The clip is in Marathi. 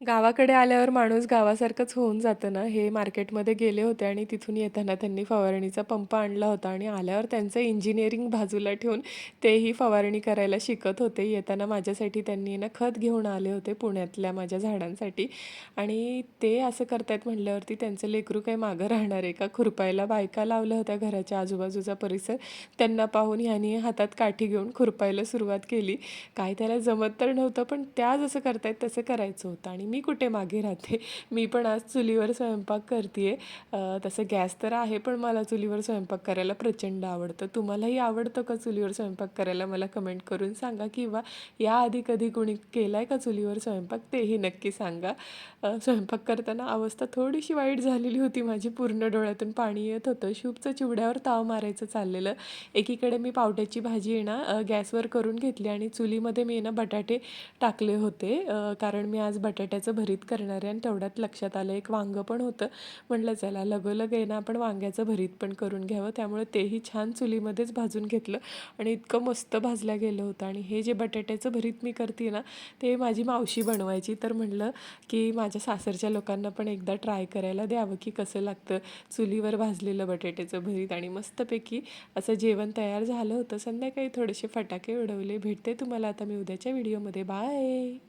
गावाकडे आल्यावर माणूस गावासारखंच होऊन जातं ना, हे मार्केटमध्ये गेले होते आणि तिथून येताना त्यांनी फवारणीचा पंप आणला होता आणि आल्यावर त्यांचं इंजिनिअरिंग बाजूला ठेवून तेही फवारणी करायला शिकत होते. येताना माझ्यासाठी त्यांनी ना खत घेऊन आले होते पुण्यातल्या माझ्या झाडांसाठी आणि ते असं करतायत म्हटल्यावरती त्यांचं लेकरू काही मागं राहणार आहे का? खुरपायला बायका लावल्या होत्या घराच्या आजूबाजूचा परिसर. त्यांना पाहून ह्यानी हातात काठी घेऊन खुरपायला सुरुवात केली. काय त्याला जमत तर नव्हतं, पण त्या जसं करतायत तसं करायचं होतं आणि मी कुठे मागे राहते. मी पण आज चुलीवर स्वयंपाक करते तसं गॅस तर आहे, पण मला चुलीवर स्वयंपाक करायला प्रचंड आवडतं. तुम्हालाही आवडतं का चुलीवर स्वयंपाक करायला? मला कमेंट करून सांगा किंवा याआधी कधी कोणी केला आहे का चुलीवर स्वयंपाक तेही नक्की सांगा. स्वयंपाक करताना अवस्था थोडीशी वाईट झालेली होती माझी. पूर्ण डोळ्यातून पाणी येत होतं. शुभचं चिवड्यावर ताव मारायचं चाललेलं. एकीकडे मी पावट्याची भाजी आहे ना गॅसवर करून घेतली आणि चुलीमध्ये मी ना बटाटे टाकले होते कारण मी आज बटाट्याचं भरीत करणार आहे आणि तेवढ्यात लक्षात आलं एक वांगं पण होतं. म्हटलं चला लगोलग आहे ना आपण वांग्याचं भरीत पण करून घ्यावं. त्यामुळे तेही छान चुलीमध्येच भाजून घेतलं आणि इतकं मस्त भाजलं गेलं होतं. आणि हे जे बटाट्याचं भरीत मी करते ना ते माझी मावशी बनवायची. तर म्हटलं की माझ्या सासरच्या लोकांना पण एकदा ट्राय करायला द्यावं की कसं लागतं चुलीवर भाजलेलं बटाट्याचं भरीत. आणि मस्तपैकी असं जेवण तयार झालं होतं. संध्याकाळी थोडेसे फटाके उडवले. भेटते तुम्हाला आता मी उद्याच्या व्हिडिओमध्ये. बाय.